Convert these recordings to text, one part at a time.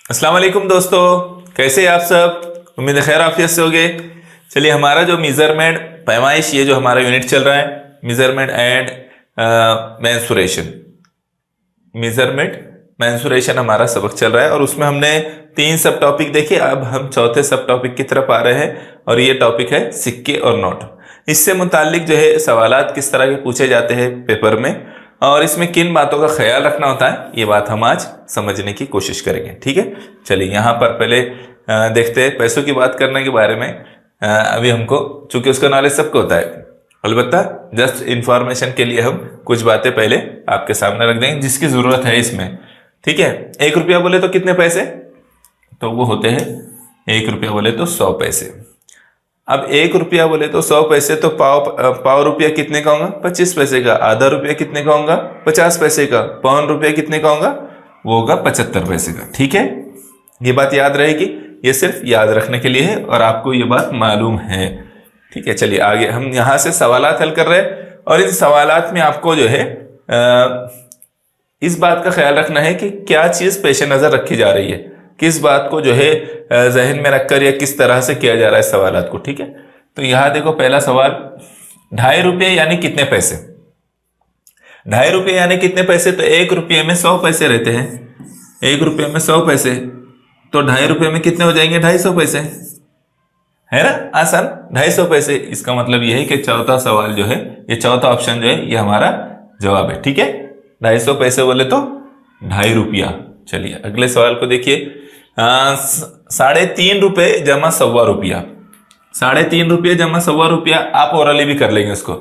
अस्सलाम वालेकुम दोस्तों, कैसे हैं आप सब। उम्मीद है खैर आफियत से होगे। चलिए, हमारा जो मेजरमेंट पैमाइश, ये जो हमारा यूनिट चल रहा है, measurement and mensuration, measurement mensuration हमारा सबक चल रहा है और उसमें हमने 3 सब टॉपिक देखे। अब हम चौथे सब टॉपिक की तरफ आ रहे हैं और ये टॉपिक है सिक्के और नोट। इससे मुतालिक जो है सवालात किस तरह के पूछे जाते हैं पेपर में और इसमें किन बातों का ख्याल रखना होता है, ये बात हम आज समझने की कोशिश करेंगे। ठीक है, चलिए यहाँ पर पहले देखते हैं पैसों की बात करने के बारे में। अभी हमको, चूंकि उसका नॉलेज सबको होता है, अलबत्ता जस्ट इंफॉर्मेशन के लिए हम कुछ बातें पहले आपके सामने रख देंगे जिसकी ज़रूरत है इसमें। ठीक है, 1 रुपया बोले तो कितने पैसे, तो वो होते हैं 1 रुपया बोले तो 100 पैसे। अब 1 रुपया बोले तो 100 पैसे, तो पाव रुपया कितने का होगा, 25 पैसे का। आधा रुपया कितने का होगा, 50 पैसे का। पौन रुपया कितने का होगा, वो होगा 75 पैसे का। ठीक है, ये बात याद रहेगी, ये सिर्फ याद रखने के लिए है और आपको ये बात मालूम है। ठीक है, चलिए आगे हम यहाँ से सवालात हल कर रहे हैं और इन सवालात में आपको जो है इस बात का ख्याल रखना है कि क्या चीज़ पेश नज़र रखी जा रही है, किस बात को जो है जहन में रखकर या किस तरह से किया जा रहा है सवालात को। ठीक है, तो यहाँ देखो पहला सवाल, 2.5 रुपये यानी कितने पैसे। 2.5 रुपये यानी कितने पैसे, तो 1 रुपये में 100 पैसे रहते हैं। 1 रुपये में 100 पैसे, तो 2.5 रुपये में कितने हो जाएंगे, 250 पैसे, है ना, आसान, 250 पैसे। इसका मतलब यह है कि चौथा सवाल जो है, ये चौथा ऑप्शन जो है, ये हमारा जवाब है। ठीक है, 250 पैसे बोले तो 2.5 रुपया। चलिए अगले सवाल को देखिए, 3.5 रुपये जमा 1.25 रुपया। 3.5 रुपये जमा 1.25 रुपया, आप ओरली भी कर लेंगे उसको,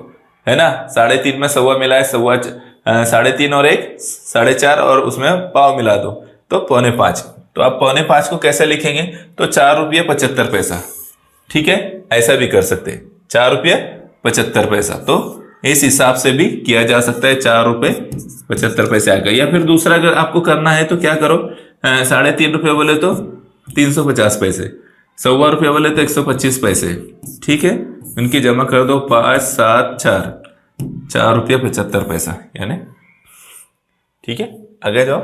है ना। 3.5 में 1.25 मिला है, 3.5 और 1 4.5 और उसमें पाव मिला दो तो 4.25। तो आप 4.25 को कैसे लिखेंगे, तो 4 रुपये 75 पैसा। ठीक है, ऐसा भी कर सकते हैं, 4 रुपये 75 पैसा। तो इस हिसाब से भी किया जा सकता है, 4 रुपये 75 पैसे आ गए। या फिर दूसरा अगर आपको करना है तो क्या करो, 3.5 रुपये बोले तो 350 पैसे, 1.25 रुपये बोले तो 125 पैसे। ठीक है, उनकी जमा कर दो, 5 7 4 रुपये 75 पैसा यानी। ठीक है, आगे जाओ,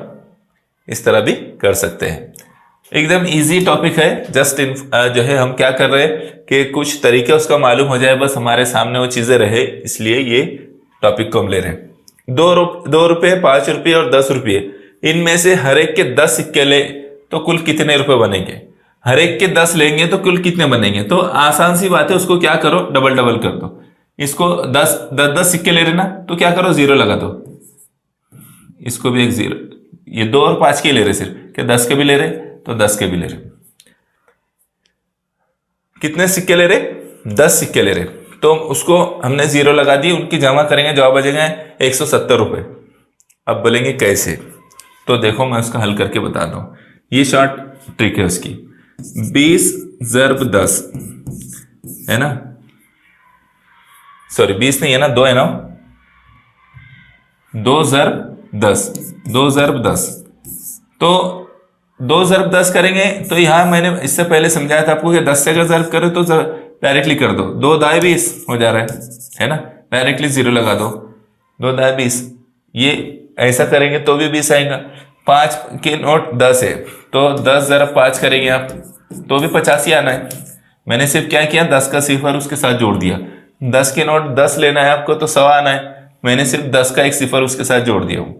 इस तरह भी कर सकते हैं। एकदम इजी टॉपिक है, जस्ट जो है हम क्या कर रहे हैं कि कुछ तरीके उसका मालूम हो जाए, बस हमारे सामने वो चीज़ें रहे, इसलिए ये टॉपिक को हम ले रहे हैं। 2 रुपये 5 रुपये और 10 रुपये, इनमें से हर एक के 10 सिक्के ले तो कुल कितने रुपए बनेंगे। हर एक के 10 लेंगे तो कुल कितने बनेंगे, तो आसान सी बात है, उसको क्या करो, डबल कर दो। इसको 10 सिक्के ले रहे ना, तो क्या करो, 0 लगा दो। इसको भी एक 0, ये 2 और 5 के ले रहे, सिर्फ क्या 10 के भी ले रहे, तो 10 के भी ले रहे। कितने सिक्के ले रहे, 10 सिक्के ले रहे, तो उसको हमने 0 लगा दिए, उनकी जमा करेंगे, जवाब आ जाएगा 170 रुपये। अब बोलेंगे कैसे, तो देखो मैं उसका हल करके बताता हूँ, ये शॉर्ट ट्रिक है उसकी। 20 ज़रब 10 है ना, सॉरी 20 नहीं है ना, 2 है ना, 2 ज़रब 10, 2 ज़रब 10, तो 2 ज़रब 10 करेंगे। तो यहाँ मैंने इससे पहले समझाया था आपको कि 10 से अगर ज़रब करो तो डायरेक्टली कर दो, 2 दाएं 20 हो जा रहा है ना, डायरेक्टली 0 लगा दो, 2 दाएं 20, ये ऐसा करेंगे तो भी 20 आएगा। 5 के नोट 10 है, तो 10 ज़रब 5 करेंगे आप तो भी 85 आना है। मैंने सिर्फ क्या किया, 10 का सिफर उसके साथ जोड़ दिया। 10 के नोट 10 लेना है आपको तो 100 आना है, मैंने सिर्फ 10 का एक सिफर उसके साथ जोड़ दिया हूँ।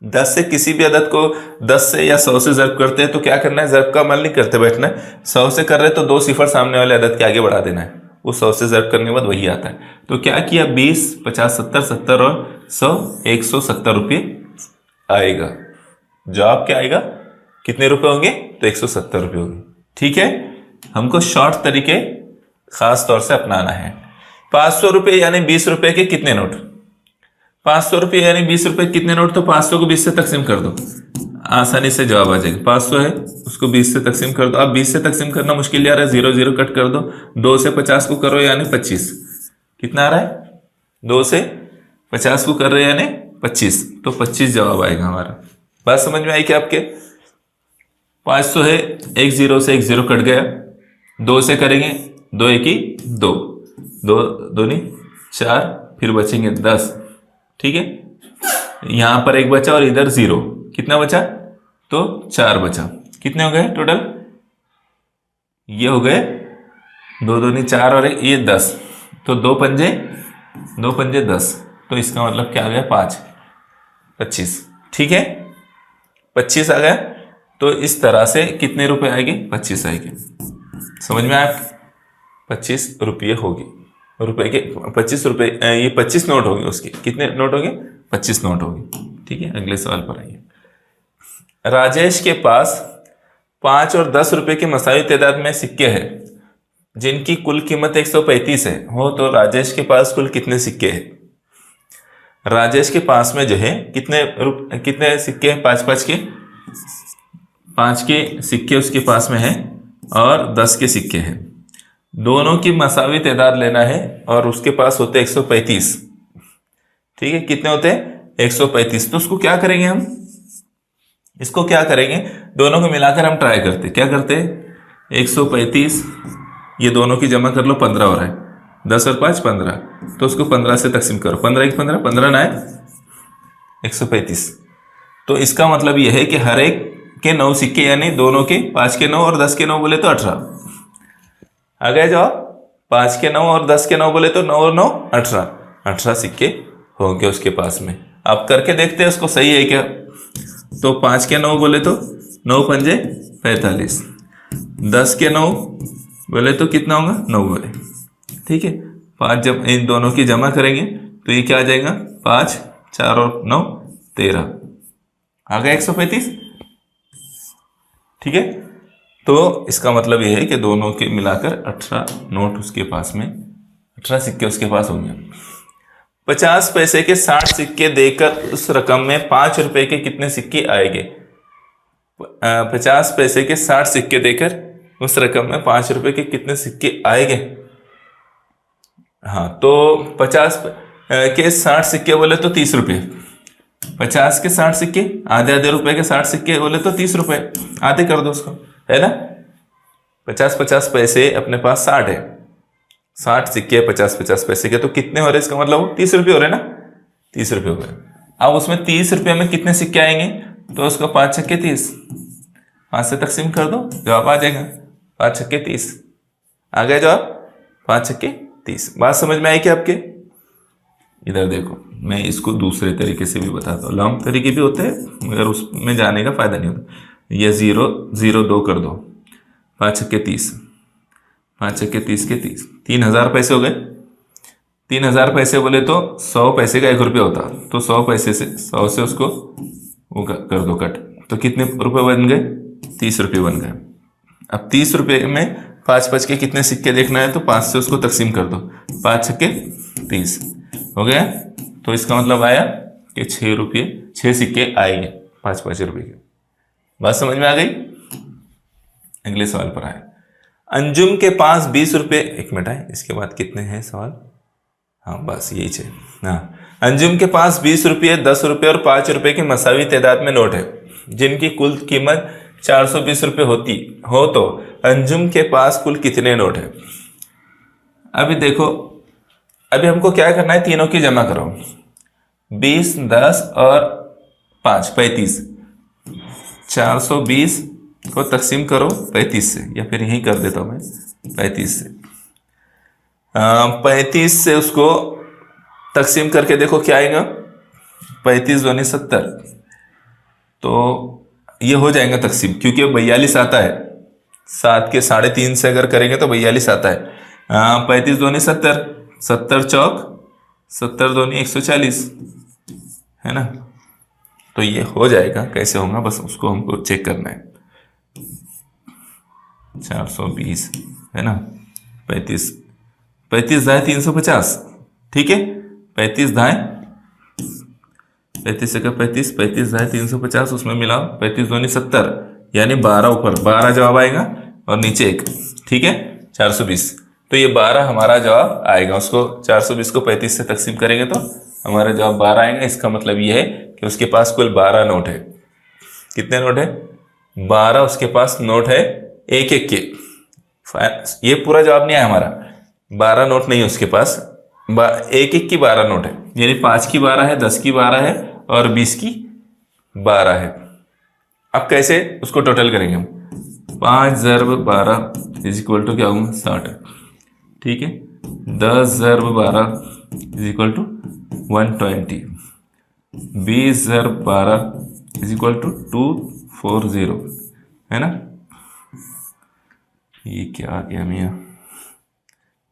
10 से किसी भी अदद को 10 से या 100 से ज़रब करते हैं तो क्या करना है, ज़रब का अमल नहीं करते बैठना है। 100 से कर रहे तो 2 सिफर सामने वाले अदद के आगे बढ़ा देना है, वो 100 से ज़रब करने के बाद वही आता है। तो क्या किया, 20 50 70 70 और 100 170 रुपये आएगा। जवाब क्या आएगा, कितने रुपए होंगे, तो 170 रुपये होंगे। ठीक है, हमको शॉर्ट तरीके खास तौर से अपनाना है। 500 रुपये यानी 20 रुपये के कितने नोट, 500 रुपये यानी 20 रुपये कितने नोट, तो 500 को 20 से तकसीम कर दो, आसानी से जवाब आ जाएगा। 500 है, उसको 20 से तकसीम कर दो। अब 20 से तकसीम करना मुश्किल आ रहा है, 0 0 कट कर दो। 2 से 50 को करो यानी 25, कितना आ रहा है, 2 से 50 को कर रहे हैं यानी 25, तो 25 जवाब आएगा हमारा। बात समझ में आई क्या आपके। 500 है, 1 0 से 1 0 कट गया, 2 से करेंगे, 2 1 2, 2 2 नहीं 4, फिर बचेंगे 10। ठीक है, यहां पर 1 बचा और इधर 0, कितना बचा, तो 4 बचा। कितने हो गए टोटल? ये हो गए 2 दूनी 4 और ये 10, तो 2 पंजे 10, तो इसका मतलब क्या आ गया 5, 25। ठीक है, 25 आ गया। तो इस तरह से कितने रुपए आएंगे? 25 आएंगे। समझ में आया? 25 रुपये होगी, रुपए के 25 रुपये, ये 25 नोट होंगे उसके। कितने नोट होंगे? 25 नोट होंगे। ठीक है, अगले सवाल पर आइए। राजेश के पास 5 और 10 रुपए के मसावी तादाद में सिक्के हैं जिनकी कुल कीमत 135 है हो, तो राजेश के पास कुल कितने सिक्के हैं? राजेश के पास में जो है कितने सिक्के हैं? 5 के 5 के सिक्के उसके पास में है और 10 के सिक्के हैं। दोनों की मसावी तादाद लेना है और उसके पास होते 135। ठीक है, कितने होते हैं? 135। तो उसको क्या करेंगे हम? इसको क्या करेंगे? दोनों को मिलाकर हम ट्राई करते। क्या करते? 135, ये दोनों की जमा कर लो, 15 हो रहा है। 10 और 5 15, तो उसको 15 से तकसीम करो। 15 1 15, 15 ना 135। तो इसका मतलब यह है कि हर एक के 9 सिक्के, यानी दोनों के 5 के 9 और 10 के 9 बोले तो 18 आ गए जवाब। 5 के 9 और 10 के 9 बोले तो 9 और 9 18 सिक्के होंगे उसके पास में। अब करके देखते हैं उसको सही है क्या। तो 5 के 9 बोले तो 9 पंजे 45, 10 के 9 बोले तो कितना होगा? 9 बोले। ठीक है, 5 जब इन दोनों की जमा करेंगे तो ये क्या आ जाएगा? 5 4 और 9 13, आ गया 135। ठीक है, तो इसका मतलब यह है कि दोनों के मिलाकर 18 नोट उसके पास में, 18 सिक्के उसके पास होंगे। 50 पैसे के 60 सिक्के देकर उस रकम में 5 रुपए के कितने सिक्के आएंगे? 50 पैसे के 60 सिक्के देकर उस रकम में 5 रुपए के कितने सिक्के आएंगे? हाँ, तो 50 के 60 सिक्के बोले तो 30 रुपये। 50 के 60 सिक्के, आधे आधे रुपए के 60 सिक्के बोले तो 30 रुपए, आधे कर दो उसको, है ना। 50 पैसे अपने पास 60 है, 60 सिक्के 50 पैसे के, तो कितने हो रहे? इसका मतलब 30 रुपये हो रहे ना, 30 रुपये हो गए। अब उसमें 30 रुपये में कितने सिक्के आएंगे? तो उसको 5 छक्के 30, 5 से तकसीम कर दो, जवाब आ जाएगा 5 छक्के 30। आ गया जवाब 5 छक्के 30। बात समझ में आई क्या आपके? इधर देखो, मैं इसको दूसरे तरीके से भी बताता हूँ। लॉन्ग तरीके भी होते हैं मगर उसमें जाने का फायदा नहीं होता। ये 0 0 2 कर दो, 5 छक्के 30, 5 छक्के 30 के 30, 3000 पैसे हो गए। 3000 पैसे बोले तो 100 पैसे का 1 रुपया होता, तो 100 पैसे से 100 से उसको वो कर दो कट, तो कितने रुपए बन गए? 30 रुपये बन गए। अब 30 रुपये में 5 के कितने सिक्के देखना है, तो 5 से उसको तकसीम कर दो, 5 छक्के 30 हो गया। तो इसका मतलब आया कि 6 रुपये, 6 सिक्के आएंगे 5 रुपये के। बात समझ में आ गई? अगले सवाल पर आए। अंजुम के पास 20 रुपये, 1 मिनट है, इसके बाद कितने हैं सवाल? हाँ बस यही चाहिए। हाँ, अंजुम के पास 20 रुपये, 10 रुपये और 5 रुपये की मसावी तादाद में नोट है जिनकी कुल कीमत 420 रुपये होती हो, तो अंजुम के पास कुल कितने नोट है? अभी देखो, अभी हमको क्या करना है? तीनों की जमा करो, 20 10 और 5 35, 420 को तकसीम करो 35 से, या फिर यही कर देता हूं मैं 35 से। 35 से उसको तकसीम करके देखो क्या आएगा, 35 दूनी 70, तो ये हो जाएगा तकसीम, क्योंकि 42 आता है। 7 के 3.5 से अगर करेंगे तो 42 आता है। 35 दूनी 70, 70 चौक 70 दूनी 140, है ना। तो ये हो जाएगा। कैसे होगा बस उसको हमको चेक करना है। 420 है ना, 35 दाएं 350, ठीक है। 35 दाएं 35 से का 35 दाएं 350, उसमें मिलाओ 35 दूनी 70, यानी 12 ऊपर 12 जवाब आएगा और नीचे 1, ठीक है 420। तो ये 12 हमारा जवाब आएगा। उसको 420 को 35 से तकसीम करेंगे तो हमारा जवाब 12 आएगा। इसका मतलब ये है कि उसके पास कुल 12 नोट है। कितने नोट है? 12 उसके पास नोट है, एक एक के। ये पूरा जवाब नहीं है हमारा, 12 नोट नहीं है उसके पास, एक एक की 12 नोट है, यानी 5 की 12 है, 10 की 12 है और 20 की 12 है। अब कैसे उसको टोटल करेंगे हम? 5 ज़रब 12 इज इक्वल टू क्या होगा? 60। ठीक है, 10 ज़रब 12 इज इक्वल टू 120। 20 ज़रब 12 इज इक्वल टू 240, है ना? ये क्या आ गया मियाँ?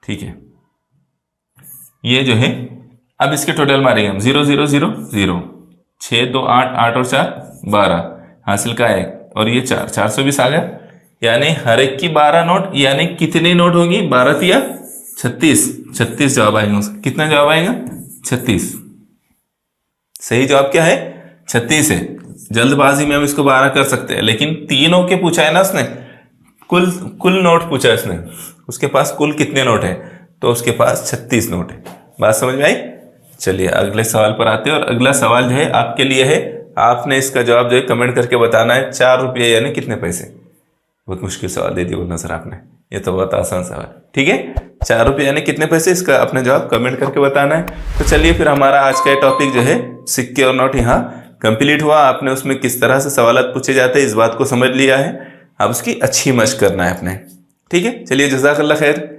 ठीक है, ये जो है अब इसके टोटल मारेंगे हम। 0 0 0 0, 6 2 8, 8 और 4 12, हासिल का 1 और ये 4, 420 आ गया। यानी हर एक की 12 नोट, यानी कितनी नोट होगी? 12 या 36, 36 जवाब आएंगे उसका। कितना जवाब आएगा? 36। सही जवाब क्या है? 36 है। जल्दबाजी में हम इसको 12 कर सकते हैं, लेकिन तीनों के पूछा है ना उसने, कुल नोट पूछा है उसने, उसके पास कुल कितने नोट है, तो उसके पास 36 नोट है। बात समझ में आई? चलिए अगले सवाल पर आते हैं, और अगला सवाल जो है आपके लिए है, आपने इसका जवाब जो है कमेंट करके बताना है। 4 रुपये यानी कितने पैसे? बहुत मुश्किल सवाल दे दिया बोलना सर आपने, ये तो बहुत आसान सवाल। ठीक है, 4 रुपये यानी कितने पैसे, इसका अपने जवाब कमेंट करके बताना है। तो चलिए फिर हमारा आज का टॉपिक जो है सिक्के और नोट यहाँ कंप्लीट हुआ। आपने उसमें किस तरह से सवाल पूछे जाते हैं इस बात को समझ लिया है, अब उसकी अच्छी मशक करना है अपने। ठीक है, चलिए जज़ाकल्लाह खैर।